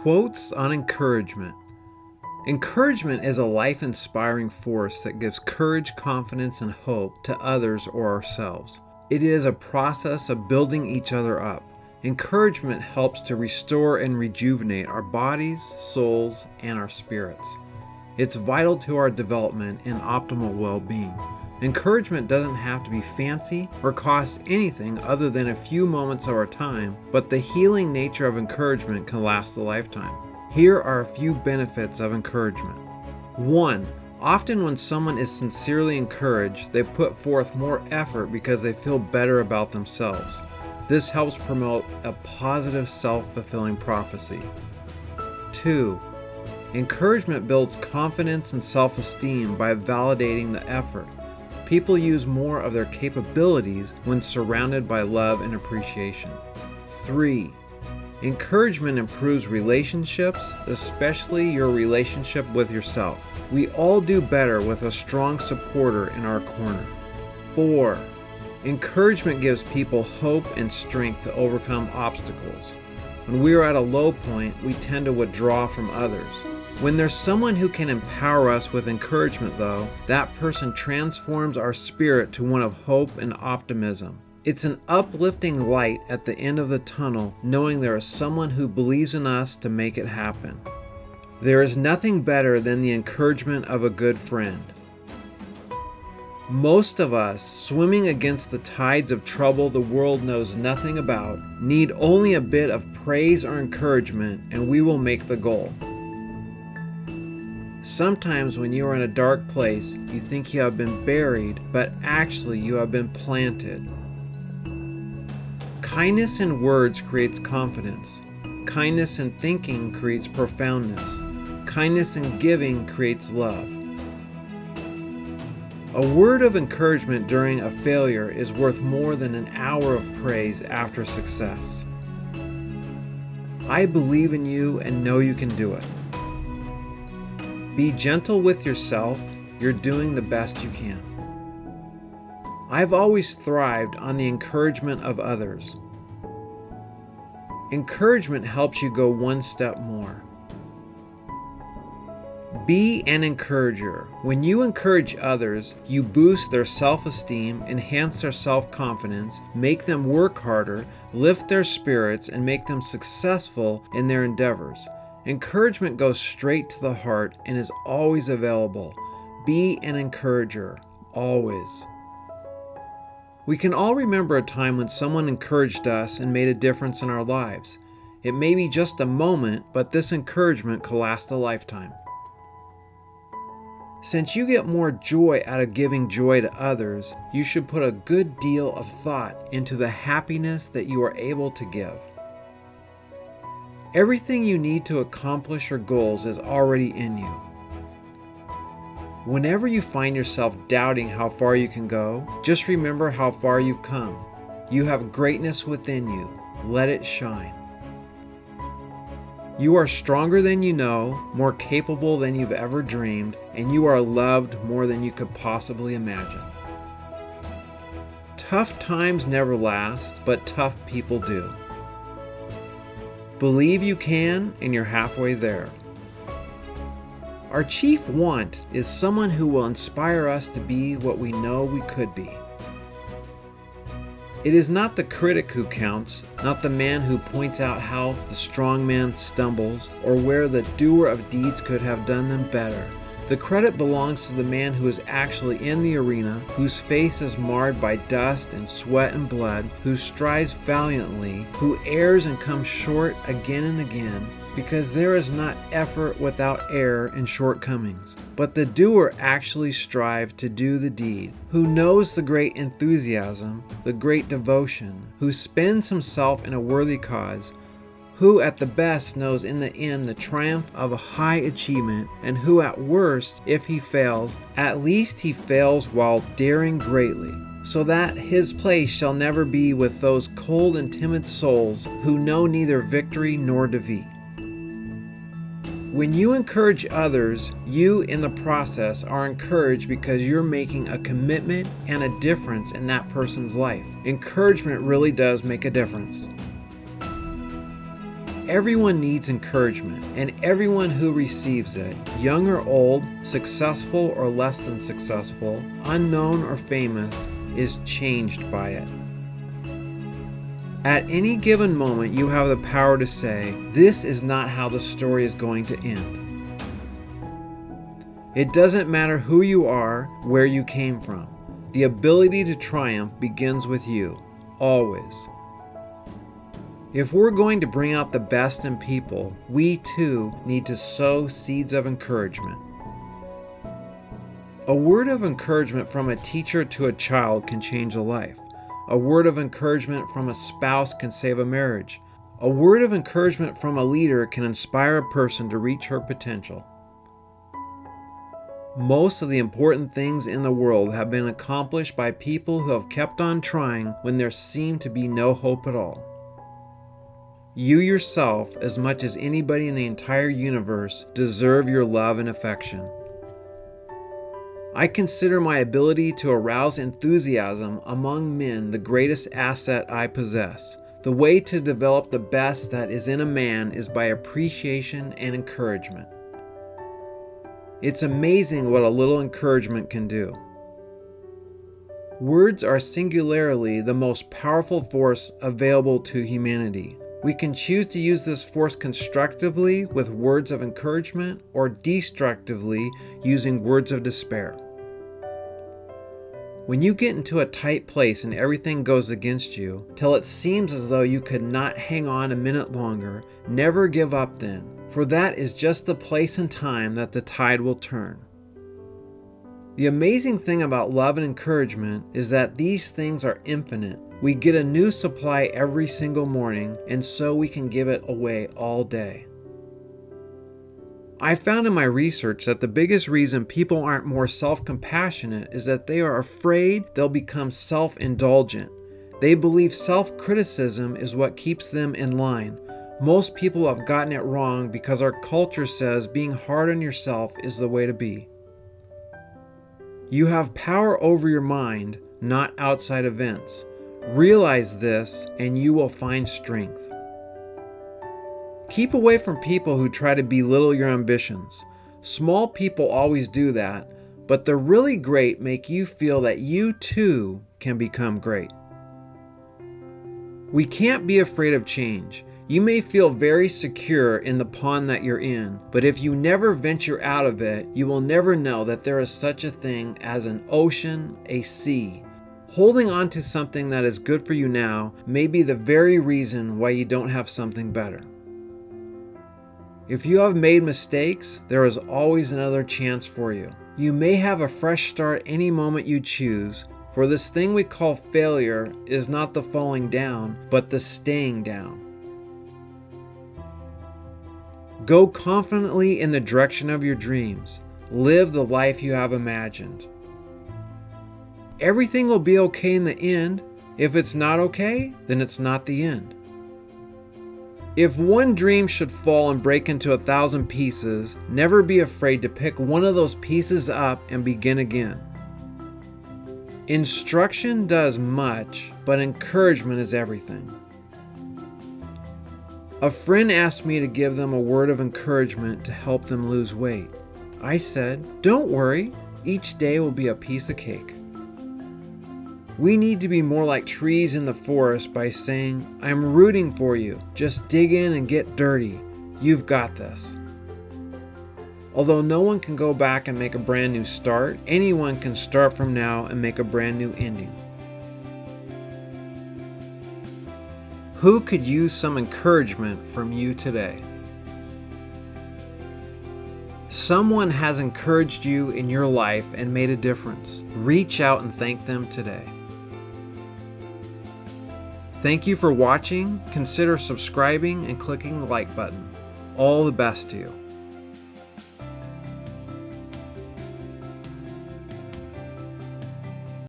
Quotes on encouragement. Encouragement is a life-inspiring force that gives courage, confidence, and hope to others or ourselves. It is a process of building each other up. Encouragement helps to restore and rejuvenate our bodies, souls, and our spirits. It's vital to our development and optimal well-being. Encouragement doesn't have to be fancy or cost anything other than a few moments of our time, but the healing nature of encouragement can last a lifetime. Here are a few benefits of encouragement. 1. Often when someone is sincerely encouraged, they put forth more effort because they feel better about themselves. This helps promote a positive self-fulfilling prophecy. 2. Encouragement builds confidence and self-esteem by validating the effort. People use more of their capabilities when surrounded by love and appreciation. 3. Encouragement improves relationships, especially your relationship with yourself. We all do better with a strong supporter in our corner. 4. Encouragement gives people hope and strength to overcome obstacles. When we are at a low point, we tend to withdraw from others. When there's someone who can empower us with encouragement, though, that person transforms our spirit to one of hope and optimism. It's an uplifting light at the end of the tunnel, knowing there is someone who believes in us to make it happen. There is nothing better than the encouragement of a good friend. Most of us, swimming against the tides of trouble the world knows nothing about, need only a bit of praise or encouragement, and we will make the goal. Sometimes when you are in a dark place, you think you have been buried, but actually you have been planted. Kindness in words creates confidence. Kindness in thinking creates profoundness. Kindness in giving creates love. A word of encouragement during a failure is worth more than an hour of praise after success. I believe in you and know you can do it. Be gentle with yourself. You're doing the best you can. I've always thrived on the encouragement of others. Encouragement helps you go one step more. Be an encourager. When you encourage others, you boost their self-esteem, enhance their self-confidence, make them work harder, lift their spirits, and make them successful in their endeavors. Encouragement goes straight to the heart and is always available. Be an encourager, always. We can all remember a time when someone encouraged us and made a difference in our lives. It may be just a moment, but this encouragement could last a lifetime. Since you get more joy out of giving joy to others, you should put a good deal of thought into the happiness that you are able to give. Everything you need to accomplish your goals is already in you. Whenever you find yourself doubting how far you can go, just remember how far you've come. You have greatness within you. Let it shine. You are stronger than you know, more capable than you've ever dreamed, and you are loved more than you could possibly imagine. Tough times never last, but tough people do. Believe you can, and you're halfway there. Our chief want is someone who will inspire us to be what we know we could be. It is not the critic who counts, not the man who points out how the strong man stumbles, or where the doer of deeds could have done them better. The credit belongs to the man who is actually in the arena, whose face is marred by dust and sweat and blood, who strives valiantly, who errs and comes short again and again, because there is not effort without error and shortcomings. But the doer actually strives to do the deed, who knows the great enthusiasm, the great devotion, who spends himself in a worthy cause, who at the best knows in the end the triumph of a high achievement, and who at worst, if he fails, at least he fails while daring greatly, so that his place shall never be with those cold and timid souls who know neither victory nor defeat. When you encourage others, you in the process are encouraged because you're making a commitment and a difference in that person's life. Encouragement really does make a difference. Everyone needs encouragement, and everyone who receives it, young or old, successful or less than successful, unknown or famous, is changed by it. At any given moment, you have the power to say, "This is not how the story is going to end." It doesn't matter who you are, where you came from. The ability to triumph begins with you, always. If we're going to bring out the best in people, we too need to sow seeds of encouragement. A word of encouragement from a teacher to a child can change a life. A word of encouragement from a spouse can save a marriage. A word of encouragement from a leader can inspire a person to reach her potential. Most of the important things in the world have been accomplished by people who have kept on trying when there seemed to be no hope at all. You yourself, as much as anybody in the entire universe, deserve your love and affection. I consider my ability to arouse enthusiasm among men the greatest asset I possess. The way to develop the best that is in a man is by appreciation and encouragement. It's amazing what a little encouragement can do. Words are singularly the most powerful force available to humanity. We can choose to use this force constructively with words of encouragement or destructively using words of despair. When you get into a tight place and everything goes against you, till it seems as though you could not hang on a minute longer, never give up then, for that is just the place and time that the tide will turn. The amazing thing about love and encouragement is that these things are infinite. We get a new supply every single morning, and so we can give it away all day. I found in my research that the biggest reason people aren't more self-compassionate is that they are afraid they'll become self-indulgent. They believe self-criticism is what keeps them in line. Most people have gotten it wrong because our culture says being hard on yourself is the way to be. You have power over your mind, not outside events. Realize this, and you will find strength. Keep away from people who try to belittle your ambitions. Small people always do that, but the really great make you feel that you too can become great. We can't be afraid of change. You may feel very secure in the pond that you're in, but if you never venture out of it, you will never know that there is such a thing as an ocean, a sea. Holding on to something that is good for you now may be the very reason why you don't have something better. If you have made mistakes, there is always another chance for you. You may have a fresh start any moment you choose, for this thing we call failure is not the falling down, but the staying down. Go confidently in the direction of your dreams. Live the life you have imagined. Everything will be okay in the end. If it's not okay, then it's not the end. If one dream should fall and break into 1,000 pieces, never be afraid to pick one of those pieces up and begin again. Instruction does much, but encouragement is everything. A friend asked me to give them a word of encouragement to help them lose weight. I said, "Don't worry, each day will be a piece of cake." We need to be more like trees in the forest by saying, "I'm rooting for you. Just dig in and get dirty. You've got this." Although no one can go back and make a brand new start, anyone can start from now and make a brand new ending. Who could use some encouragement from you today? Someone has encouraged you in your life and made a difference. Reach out and thank them today. Thank you for watching. Consider subscribing and clicking the like button. All the best to you.